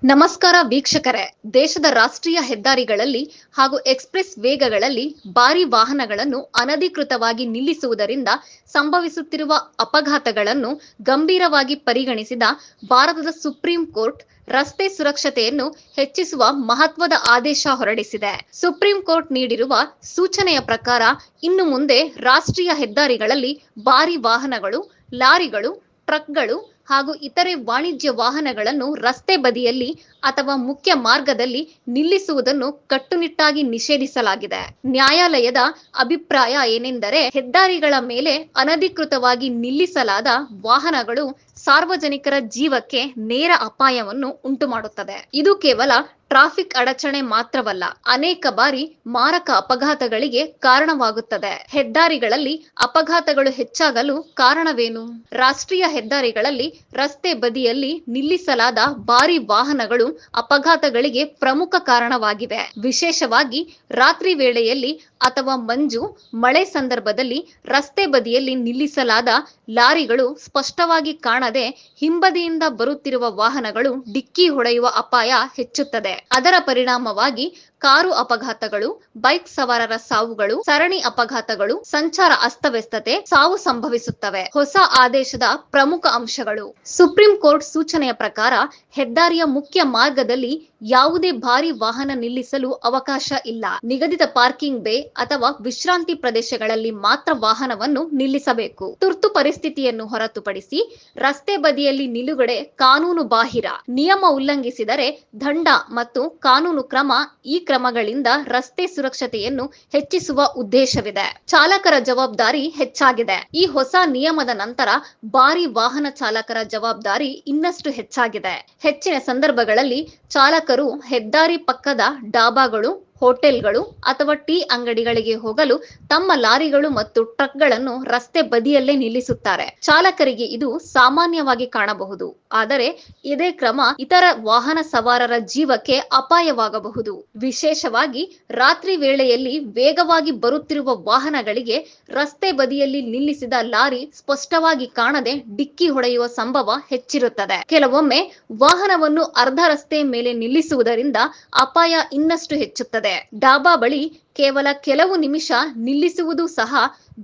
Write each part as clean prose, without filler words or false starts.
ನಮಸ್ಕಾರ ವೀಕ್ಷಕರೇ. ದೇಶದ ರಾಷ್ಟ್ರೀಯ ಹೆದ್ದಾರಿಗಳಲ್ಲಿ ಹಾಗೂ ಎಕ್ಸ್‌ಪ್ರೆಸ್ ವೇಗಗಳಲ್ಲಿ ಭಾರಿ ವಾಹನಗಳನ್ನು ಅನಧಿಕೃತವಾಗಿ ನಿಲ್ಲಿಸುವುದರಿಂದ ಸಂಭವಿಸುತ್ತಿರುವ ಅಪಘಾತಗಳನ್ನು ಗಂಭೀರವಾಗಿ ಪರಿಗಣಿಸಿದ ಭಾರತದ ಸುಪ್ರೀಂ ಕೋರ್ಟ್ ರಸ್ತೆ ಸುರಕ್ಷತೆಯನ್ನು ಹೆಚ್ಚಿಸುವ ಮಹತ್ವದ ಆದೇಶ ಹೊರಡಿಸಿದೆ. ಸುಪ್ರೀಂ ಕೋರ್ಟ್ ನೀಡಿರುವ ಸೂಚನೆಯ ಪ್ರಕಾರ ಇನ್ನು ಮುಂದೆ ರಾಷ್ಟ್ರೀಯ ಹೆದ್ದಾರಿಗಳಲ್ಲಿ ಭಾರಿ ವಾಹನಗಳು, ಲಾರಿಗಳು, ಟ್ರಕ್ಗಳು ಹಾಗೂ ಇತರೆ ವಾಣಿಜ್ಯ ವಾಹನಗಳನ್ನು ರಸ್ತೆ ಬದಿಯಲ್ಲಿ ಅಥವಾ ಮುಖ್ಯ ಮಾರ್ಗದಲ್ಲಿ ನಿಲ್ಲಿಸುವುದನ್ನು ಕಟ್ಟುನಿಟ್ಟಾಗಿ ನಿಷೇಧಿಸಲಾಗಿದೆ. ನ್ಯಾಯಾಲಯದ ಅಭಿಪ್ರಾಯ ಏನೆಂದರೆ, ಹೆದ್ದಾರಿಗಳ ಮೇಲೆ ಅನಧಿಕೃತವಾಗಿ ನಿಲ್ಲಿಸಲಾದ ವಾಹನಗಳು ಸಾರ್ವಜನಿಕರ ಜೀವಕ್ಕೆ ನೇರ ಅಪಾಯವನ್ನು ಉಂಟುಮಾಡುತ್ತದೆ. ಇದು ಕೇವಲ ಟ್ರಾಫಿಕ್ ಅಡಚಣೆ ಮಾತ್ರವಲ್ಲ, ಅನೇಕ ಬಾರಿ ಮಾರಕ ಅಪಘಾತಗಳಿಗೆ ಕಾರಣವಾಗುತ್ತದೆ. ಹೆದ್ದಾರಿಗಳಲ್ಲಿ ಅಪಘಾತಗಳು ಹೆಚ್ಚಾಗಲು ಕಾರಣವೇನು? ರಾಷ್ಟ್ರೀಯ ಹೆದ್ದಾರಿಗಳಲ್ಲಿ ರಸ್ತೆ ಬದಿಯಲ್ಲಿ ನಿಲ್ಲಿಸಲಾದ ಭಾರಿ ವಾಹನಗಳು ಅಪಘಾತಗಳಿಗೆ ಪ್ರಮುಖ ಕಾರಣವಾಗಿವೆ. ವಿಶೇಷವಾಗಿ ರಾತ್ರಿ ವೇಳೆಯಲ್ಲಿ ಅಥವಾ ಮಂಜು, ಮಳೆ ಸಂದರ್ಭದಲ್ಲಿ ರಸ್ತೆ ಬದಿಯಲ್ಲಿ ನಿಲ್ಲಿಸಲಾದ ಲಾರಿಗಳು ಸ್ಪಷ್ಟವಾಗಿ ಕಾಣದೆ ಹಿಂಬದಿಯಿಂದ ಬರುತ್ತಿರುವ ವಾಹನಗಳು ಡಿಕ್ಕಿ ಹೊಡೆಯುವ ಅಪಾಯ ಹೆಚ್ಚುತ್ತದೆ. ಅದರ ಪರಿಣಾಮವಾಗಿ ಕಾರು ಅಪಘಾತಗಳು, ಬೈಕ್ ಸವಾರರ ಸಾವುಗಳು, ಸರಣಿ ಅಪಘಾತಗಳು, ಸಂಚಾರ ಅಸ್ತವ್ಯಸ್ತತೆ, ಸಾವು ಸಂಭವಿಸುತ್ತವೆ. ಹೊಸ ಆದೇಶದ ಪ್ರಮುಖ ಅಂಶಗಳು. ಸುಪ್ರೀಂ ಕೋರ್ಟ್ ಸೂಚನೆಯ ಪ್ರಕಾರ ಹೆದ್ದಾರಿಯ ಮುಖ್ಯ ಮಾರ್ಗದಲ್ಲಿ ಯಾವುದೇ ಭಾರಿ ವಾಹನ ನಿಲ್ಲಿಸಲು ಅವಕಾಶ ಇಲ್ಲ. ನಿಗದಿತ ಪಾರ್ಕಿಂಗ್ ಬೇ ಅಥವಾ ವಿಶ್ರಾಂತಿ ಪ್ರದೇಶಗಳಲ್ಲಿ ಮಾತ್ರ ವಾಹನವನ್ನು ನಿಲ್ಲಿಸಬೇಕು. ತುರ್ತು ಪರಿಸ್ಥಿತಿಯನ್ನು ಹೊರತುಪಡಿಸಿ ರಸ್ತೆ ಬದಿಯಲ್ಲಿ ನಿಲುಗಡೆ ಕಾನೂನು ಬಾಹಿರ. ನಿಯಮ ಉಲ್ಲಂಘಿಸಿದರೆ ದಂಡ ಮತ್ತು ಕಾನೂನು ಕ್ರಮ. ಈ ಕ್ರಮಗಳಿಂದ ರಸ್ತೆ ಸುರಕ್ಷತೆಯನ್ನು ಹೆಚ್ಚಿಸುವ ಉದ್ದೇಶವಿದೆ. ಚಾಲಕರ ಜವಾಬ್ದಾರಿ ಹೆಚ್ಚಾಗಿದೆ. ಈ ಹೊಸ ನಿಯಮದ ನಂತರ ಭಾರಿ ವಾಹನ ಚಾಲಕರ ಜವಾಬ್ದಾರಿ ಇನ್ನಷ್ಟು ಹೆಚ್ಚಾಗಿದೆ. ಹೆಚ್ಚಿನ ಸಂದರ್ಭಗಳಲ್ಲಿ ಚಾಲಕರು ಹೆದ್ದಾರಿ ಪಕ್ಕದ ಡಾಬಾಗಳು, ಹೋಟೆಲ್ಗಳು ಅಥವಾ ಟೀ ಅಂಗಡಿಗಳಿಗೆ ಹೋಗಲು ತಮ್ಮ ಲಾರಿಗಳು ಮತ್ತು ಟ್ರಕ್ಗಳನ್ನು ರಸ್ತೆ ಬದಿಯಲ್ಲೇ ನಿಲ್ಲಿಸುತ್ತಾರೆ. ಚಾಲಕರಿಗೆ ಇದು ಸಾಮಾನ್ಯವಾಗಿ ಕಾಣಬಹುದು, ಆದರೆ ಇದೇ ಕ್ರಮ ಇತರ ವಾಹನ ಸವಾರರ ಜೀವಕ್ಕೆ ಅಪಾಯವಾಗಬಹುದು. ವಿಶೇಷವಾಗಿ ರಾತ್ರಿ ವೇಳೆಯಲ್ಲಿ ವೇಗವಾಗಿ ಬರುತ್ತಿರುವ ವಾಹನಗಳಿಗೆ ರಸ್ತೆ ಬದಿಯಲ್ಲಿ ನಿಲ್ಲಿಸಿದ ಲಾರಿ ಸ್ಪಷ್ಟವಾಗಿ ಕಾಣದೆ ಡಿಕ್ಕಿ ಹೊಡೆಯುವ ಸಂಭವ ಹೆಚ್ಚಿರುತ್ತದೆ. ಕೆಲವೊಮ್ಮೆ ವಾಹನವನ್ನು ಅರ್ಧ ರಸ್ತೆ ಮೇಲೆ ನಿಲ್ಲಿಸುವುದರಿಂದ ಅಪಾಯ ಇನ್ನಷ್ಟು ಹೆಚ್ಚುತ್ತದೆ. ಡಾಬಾ ಬಳಿ ಕೇವಲ ಕೆಲವು ನಿಮಿಷ ನಿಲ್ಲಿಸುವುದು ಸಹ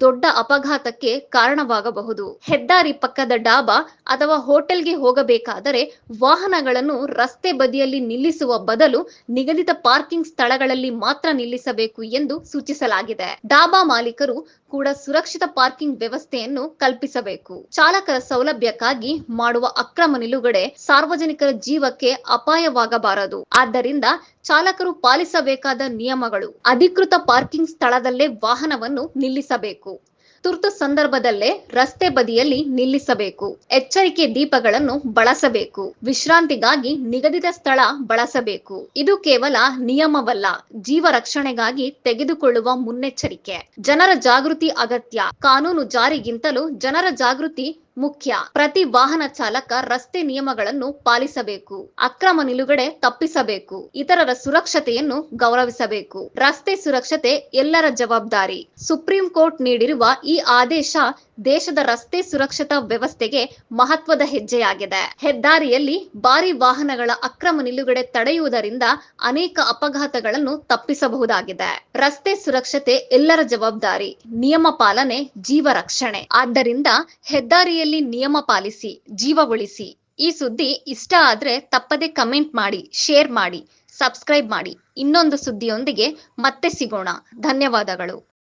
ದೊಡ್ಡ ಅಪಘಾತಕ್ಕೆ ಕಾರಣವಾಗಬಹುದು. ಹೆದ್ದಾರಿ ಪಕ್ಕದ ಡಾಬಾ ಅಥವಾ ಹೋಟೆಲ್ಗೆ ಹೋಗಬೇಕಾದರೆ ವಾಹನಗಳನ್ನು ರಸ್ತೆ ಬದಿಯಲ್ಲಿ ನಿಲ್ಲಿಸುವ ಬದಲು ನಿಗದಿತ ಪಾರ್ಕಿಂಗ್ ಸ್ಥಳಗಳಲ್ಲಿ ಮಾತ್ರ ನಿಲ್ಲಿಸಬೇಕು ಎಂದು ಸೂಚಿಸಲಾಗಿದೆ. ಡಾಬಾ ಮಾಲೀಕರು ಕೂಡ ಸುರಕ್ಷಿತ ಪಾರ್ಕಿಂಗ್ ವ್ಯವಸ್ಥೆಯನ್ನು ಕಲ್ಪಿಸಬೇಕು. ಚಾಲಕರ ಸೌಲಭ್ಯಕ್ಕಾಗಿ ಮಾಡುವ ಅಕ್ರಮ ನಿಲುಗಡೆ ಸಾರ್ವಜನಿಕರ ಜೀವಕ್ಕೆ ಅಪಾಯವಾಗಬಾರದು. ಆದ್ದರಿಂದ ಚಾಲಕರು ಪಾಲಿಸಬೇಕಾದ ನಿಯಮಗಳು: ಅಧಿಕೃತ ಪಾರ್ಕಿಂಗ್ ಸ್ಥಳದಲ್ಲೇ ವಾಹನವನ್ನು ನಿಲ್ಲಿಸಬೇಕು. ತುರ್ತು ಸಂದರ್ಭದಲ್ಲೇ ರಸ್ತೆ ಬದಿಯಲ್ಲಿ ನಿಲ್ಲಿಸಬೇಕು. ಎಚ್ಚರಿಕೆ ದೀಪಗಳನ್ನು ಬಳಸಬೇಕು. ವಿಶ್ರಾಂತಿಗಾಗಿ ನಿಗದಿತ ಸ್ಥಳ ಬಳಸಬೇಕು. ಇದು ಕೇವಲ ನಿಯಮವಲ್ಲ, ಜೀವ ರಕ್ಷಣೆಗಾಗಿ ತೆಗೆದುಕೊಳ್ಳುವ ಮುನ್ನೆಚ್ಚರಿಕೆ. ಜನರ ಜಾಗೃತಿ ಅಗತ್ಯ. ಕಾನೂನು ಜಾರಿಗಿಂತಲೂ ಜನರ ಜಾಗೃತಿ ಮುಖ್ಯ. ಪ್ರತಿ ವಾಹನ ಚಾಲಕ ರಸ್ತೆ ನಿಯಮಗಳನ್ನು ಪಾಲಿಸಬೇಕು. ಅಕ್ರಮ ನಿಲುಗಡೆ ತಪ್ಪಿಸಬೇಕು. ಇತರರ ಸುರಕ್ಷತೆಯನ್ನು ಗೌರವಿಸಬೇಕು. ರಸ್ತೆ ಸುರಕ್ಷತೆ ಎಲ್ಲರ ಜವಾಬ್ದಾರಿ. ಸುಪ್ರೀಂ ಕೋರ್ಟ್ ನೀಡಿರುವ ಈ ಆದೇಶ ದೇಶದ ರಸ್ತೆ ಸುರಕ್ಷತಾ ವ್ಯವಸ್ಥೆಗೆ ಮಹತ್ವದ ಹೆಜ್ಜೆಯಾಗಿದೆ. ಹೆದ್ದಾರಿಯಲ್ಲಿ ಭಾರಿ ವಾಹನಗಳ ಅಕ್ರಮ ನಿಲುಗಡೆ ತಡೆಯುವುದರಿಂದ ಅನೇಕ ಅಪಘಾತಗಳನ್ನು ತಪ್ಪಿಸಬಹುದಾಗಿದೆ. ರಸ್ತೆ ಸುರಕ್ಷತೆ ಎಲ್ಲರ ಜವಾಬ್ದಾರಿ. ನಿಯಮ ಪಾಲನೆ ಜೀವ ರಕ್ಷಣೆ. ಆದ್ದರಿಂದ ಹೆದ್ದಾರಿಯಲ್ಲಿ ನಿಯಮ ಪಾಲಿಸಿ, ಜೀವ ಉಳಿಸಿ. ಈ ಸುದ್ದಿ ಇಷ್ಟ ಆದ್ರೆ ತಪ್ಪದೆ ಕಮೆಂಟ್ ಮಾಡಿ, ಶೇರ್ ಮಾಡಿ, ಸಬ್ಸ್ಕ್ರೈಬ್ ಮಾಡಿ. ಇನ್ನೊಂದು ಸುದ್ದಿಯೊಂದಿಗೆ ಮತ್ತೆ ಸಿಗೋಣ. ಧನ್ಯವಾದಗಳು.